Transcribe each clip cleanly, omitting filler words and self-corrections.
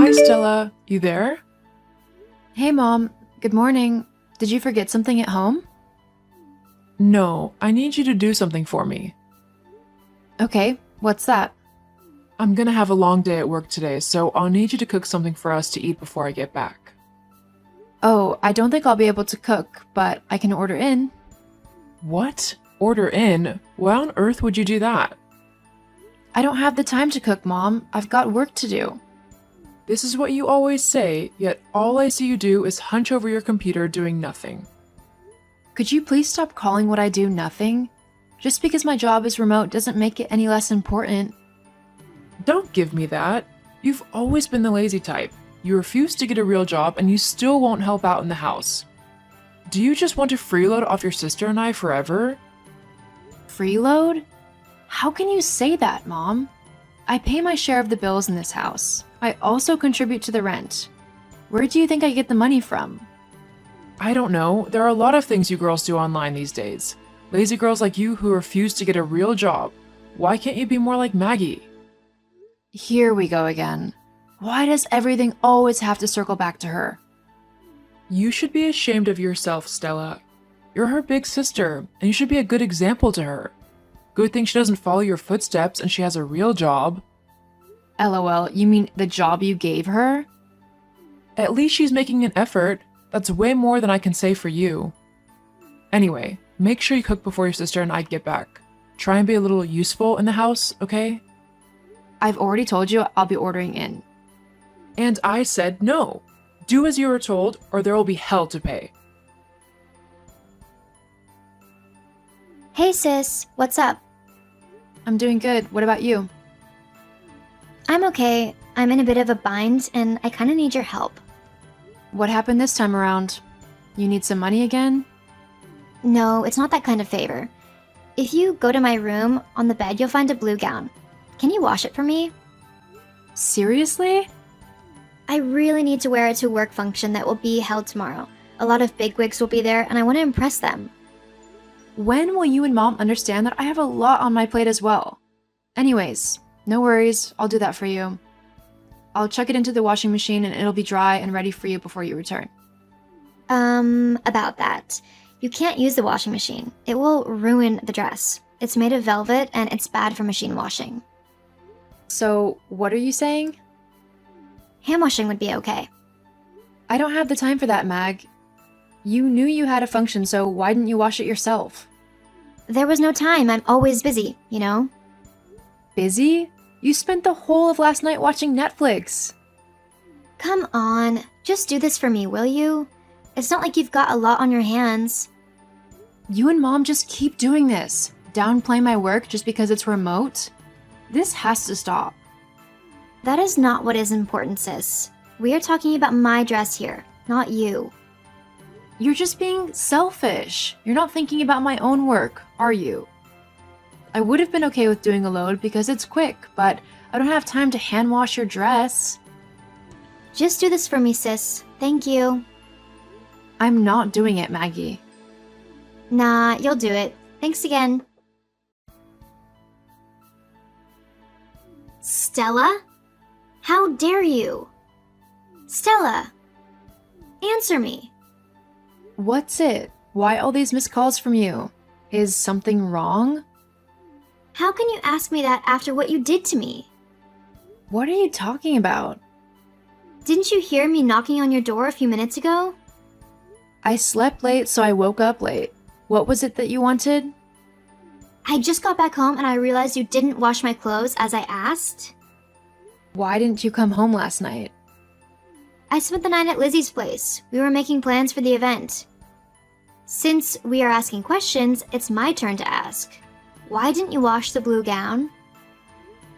Hi, Stella. You there? Hey, Mom. Good morning. Did you forget something at home? No, I need you to do something for me. Okay, what's that? I'm gonna have a long day at work today, so I'll need you to cook something for us to eat before I get back. Oh, I don't think I'll be able to cook, but I can order in. What? Order in? Why on earth would you do that? I don't have the time to cook, Mom. I've got work to do. This is what you always say, yet all I see you do is hunch over your computer doing nothing. Could you please stop calling what I do nothing? Just because my job is remote doesn't make it any less important. Don't give me that. You've always been the lazy type. You refuse to get a real job and you still won't help out in the house. Do you just want to freeload off your sister and I forever? Freeload? How can you say that, Mom? I pay my share of the bills in this house. I also contribute to the rent. Where do you think I get the money from? I don't know. There are a lot of things you girls do online these days. Lazy girls like you who refuse to get a real job. Why can't you be more like Maggie? Here we go again. Why does everything always have to circle back to her? You should be ashamed of yourself, Stella. You're her big sister, and you should be a good example to her. Good thing she doesn't follow your footsteps and she has a real job. LOL, you mean the job you gave her? At least she's making an effort. That's way more than I can say for you. Anyway, make sure you cook before your sister and I get back. Try and be a little useful in the house, okay? I've already told you I'll be ordering in. And I said no. Do as you were told, or there will be hell to pay. Hey sis, what's up? I'm doing good. What about you? I'm okay. I'm in a bit of a bind and I kinda need your help. What happened this time around? You need some money again? No, it's not that kind of favor. If you go to my room, on the bed you'll find a blue gown. Can you wash it for me? Seriously? I really need to wear it to a work function that will be held tomorrow. A lot of bigwigs will be there and I want to impress them. When will you and Mom understand that I have a lot on my plate as well? Anyways, no worries. I'll do that for you. I'll chuck it into the washing machine and it'll be dry and ready for you before you return. About that. You can't use the washing machine. It will ruin the dress. It's made of velvet and it's bad for machine washing. So, what are you saying? Hand washing would be okay. I don't have the time for that, Mag. You knew you had a function, so why didn't you wash it yourself? There was no time. I'm always busy, you know? Busy? You spent the whole of last night watching Netflix. Come on. Just do this for me, will you? It's not like you've got a lot on your hands. You and Mom just keep doing this. Downplay my work just because it's remote? This has to stop. That is not what is important, sis. We are talking about my dress here, not you. You're just being selfish. You're not thinking about my own work, are you? I would have been okay with doing a load because it's quick, but I don't have time to hand wash your dress. Just do this for me, sis. Thank you. I'm not doing it, Maggie. Nah, you'll do it. Thanks again. Stella? How dare you? Stella! Answer me. What's it? Why all these missed calls from you? Is something wrong? How can you ask me that after what you did to me? What are you talking about? Didn't you hear me knocking on your door a few minutes ago? I slept late, so I woke up late. What was it that you wanted? I just got back home and I realized you didn't wash my clothes as I asked. Why didn't you come home last night? I spent the night at Lizzie's place. We were making plans for the event. Since we are asking questions, it's my turn to ask. Why didn't you wash the blue gown?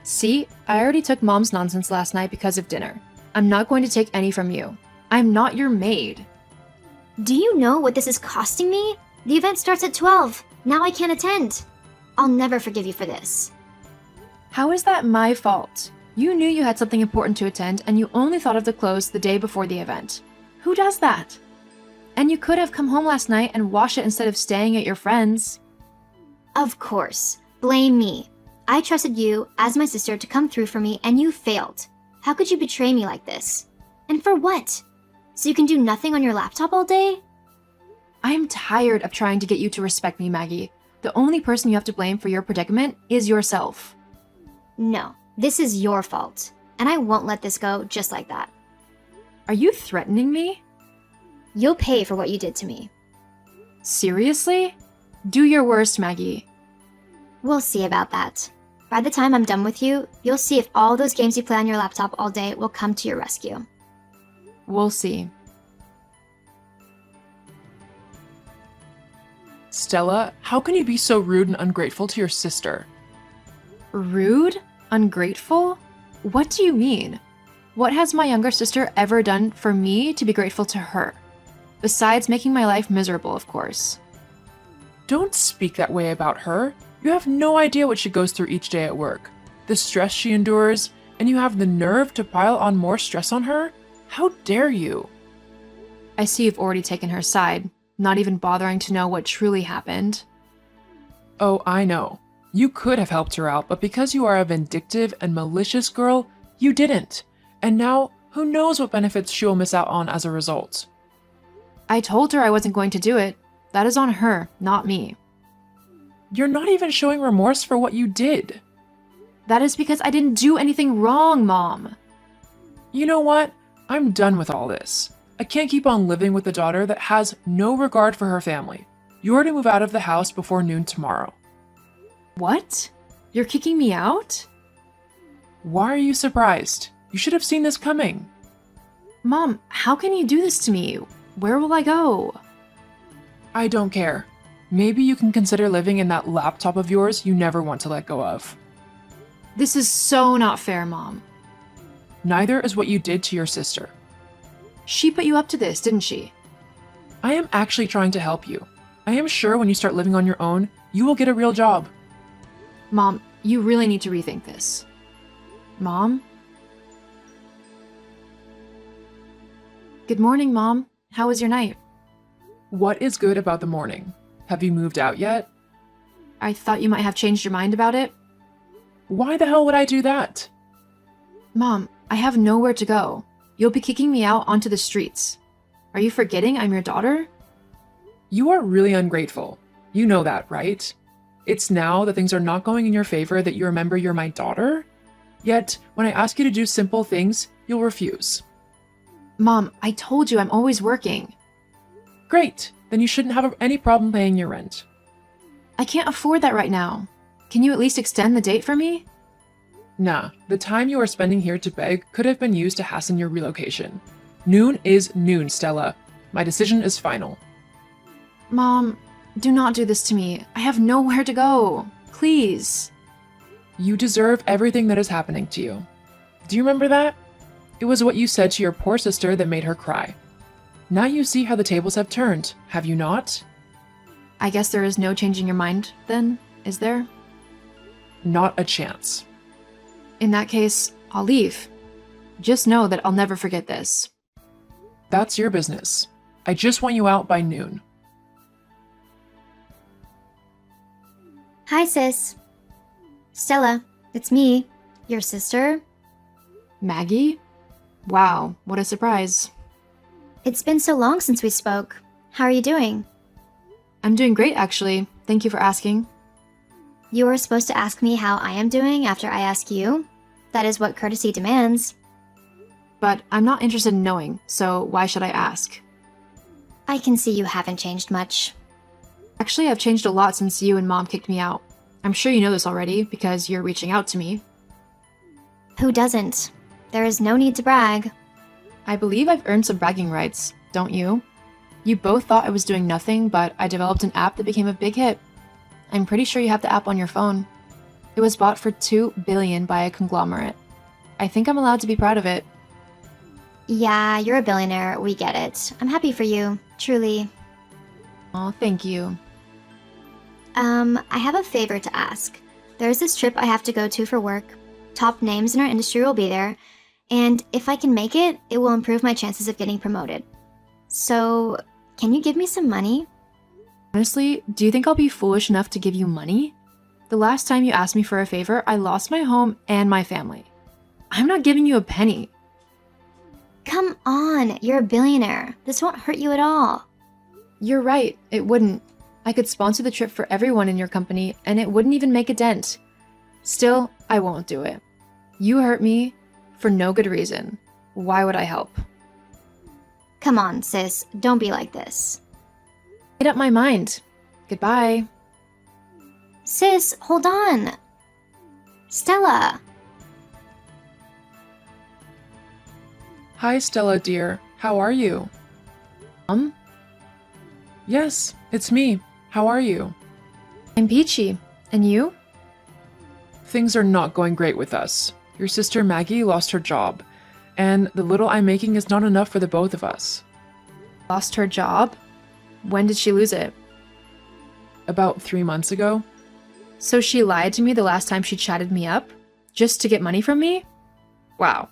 See, I already took Mom's nonsense last night because of dinner. I'm not going to take any from you. I'm not your maid. Do you know what this is costing me? The event starts at 12. Now I can't attend. I'll never forgive you for this. How is that my fault? You knew you had something important to attend and you only thought of the clothes the day before the event. Who does that? And you could have come home last night and washed it instead of staying at your friend's. Of course. Blame me. I trusted you, as my sister, to come through for me and you failed. How could you betray me like this? And for what? So you can do nothing on your laptop all day? I am tired of trying to get you to respect me, Maggie. The only person you have to blame for your predicament is yourself. No, this is your fault. And I won't let this go just like that. Are you threatening me? You'll pay for what you did to me. Seriously? Do your worst, Maggie. We'll see about that. By the time I'm done with you, you'll see if all those games you play on your laptop all day will come to your rescue. We'll see. Stella, how can you be so rude and ungrateful to your sister? Rude? Ungrateful? What do you mean? What has my younger sister ever done for me to be grateful to her? Besides making my life miserable, of course. Don't speak that way about her. You have no idea what she goes through each day at work. The stress she endures, and you have the nerve to pile on more stress on her? How dare you? I see you've already taken her side, not even bothering to know what truly happened. Oh, I know. You could have helped her out, but because you are a vindictive and malicious girl, you didn't. And now, who knows what benefits she will miss out on as a result? I told her I wasn't going to do it. That is on her, not me. You're not even showing remorse for what you did. That is because I didn't do anything wrong, Mom. You know what? I'm done with all this. I can't keep on living with a daughter that has no regard for her family. You are to move out of the house before noon tomorrow. What? You're kicking me out? Why are you surprised? You should have seen this coming. Mom, how can you do this to me? Where will I go? I don't care. Maybe you can consider living in that laptop of yours you never want to let go of. This is so not fair, Mom. Neither is what you did to your sister. She put you up to this, didn't she? I am actually trying to help you. I am sure when you start living on your own, you will get a real job. Mom, you really need to rethink this. Mom? Good morning, Mom. How was your night? What is good about the morning? Have you moved out yet? I thought you might have changed your mind about it. Why the hell would I do that? Mom, I have nowhere to go. You'll be kicking me out onto the streets. Are you forgetting I'm your daughter? You are really ungrateful. You know that, right? It's now that things are not going in your favor that you remember you're my daughter? Yet, when I ask you to do simple things, you'll refuse. Mom, I told you I'm always working. Great, then you shouldn't have any problem paying your rent. I can't afford that right now. Can you at least extend the date for me? Nah, the time you are spending here to beg could have been used to hasten your relocation. Noon is noon, Stella. My decision is final. Mom, do not do this to me. I have nowhere to go. Please. You deserve everything that is happening to you. Do you remember that? It was what you said to your poor sister that made her cry. Now you see how the tables have turned, have you not? I guess there is no changing your mind, then, is there? Not a chance. In that case, I'll leave. Just know that I'll never forget this. That's your business. I just want you out by noon. Hi, sis. Stella, it's me, your sister. Maggie? Wow, what a surprise. It's been so long since we spoke. How are you doing? I'm doing great, actually. Thank you for asking. You were supposed to ask me how I am doing after I ask you. That is what courtesy demands. But I'm not interested in knowing, so why should I ask? I can see you haven't changed much. Actually, I've changed a lot since you and Mom kicked me out. I'm sure you know this already, because you're reaching out to me. Who doesn't? There is no need to brag. I believe I've earned some bragging rights, don't you? You both thought I was doing nothing, but I developed an app that became a big hit. I'm pretty sure you have the app on your phone. It was bought for $2 billion by a conglomerate. I think I'm allowed to be proud of it. Yeah, you're a billionaire, we get it. I'm happy for you, truly. Oh, thank you. I have a favor to ask. There's this trip I have to go to for work. Top names in our industry will be there, and if I can make it, it will improve my chances of getting promoted. So, can you give me some money? Honestly, do you think I'll be foolish enough to give you money? The last time you asked me for a favor, I lost my home and my family. I'm not giving you a penny. Come on, you're a billionaire. This won't hurt you at all. You're right, it wouldn't. I could sponsor the trip for everyone in your company, and it wouldn't even make a dent. Still, I won't do it. You hurt me for no good reason. Why would I help? Come on, sis, don't be like this. Made up my mind. Goodbye. Sis, hold on. Stella. Hi, Stella, dear. How are you? Yes, it's me. How are you? I'm peachy. And you? Things are not going great with us. Your sister Maggie lost her job, and the little I'm making is not enough for the both of us. Lost her job? When did she lose it? About 3 months ago. So she lied to me the last time she chatted me up? Just to get money from me? Wow.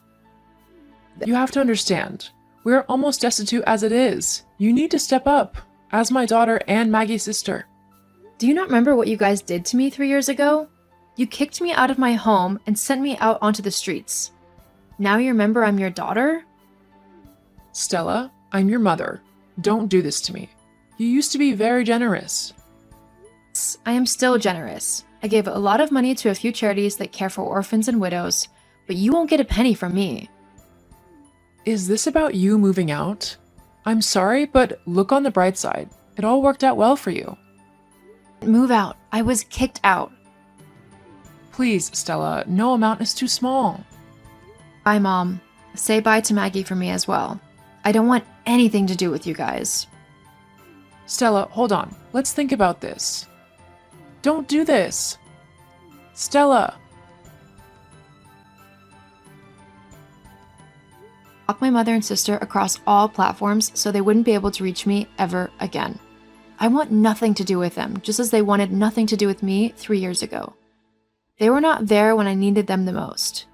You have to understand, we're almost destitute as it is. You need to step up, as my daughter and Maggie's sister. Do you not remember what you guys did to me 3 years ago? You kicked me out of my home and sent me out onto the streets. Now you remember I'm your daughter? Stella, I'm your mother. Don't do this to me. You used to be very generous. I am still generous. I gave a lot of money to a few charities that care for orphans and widows, but you won't get a penny from me. Is this about you moving out? I'm sorry, but look on the bright side. It all worked out well for you. Move out. I was kicked out. Please, Stella, no amount is too small. Bye, Mom. Say bye to Maggie for me as well. I don't want anything to do with you guys. Stella, hold on. Let's think about this. Don't do this. Stella. Block my mother and sister across all platforms so they wouldn't be able to reach me ever again. I want nothing to do with them, just as they wanted nothing to do with me 3 years ago. They were not there when I needed them the most.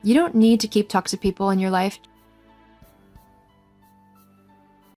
You don't need to keep toxic people in your life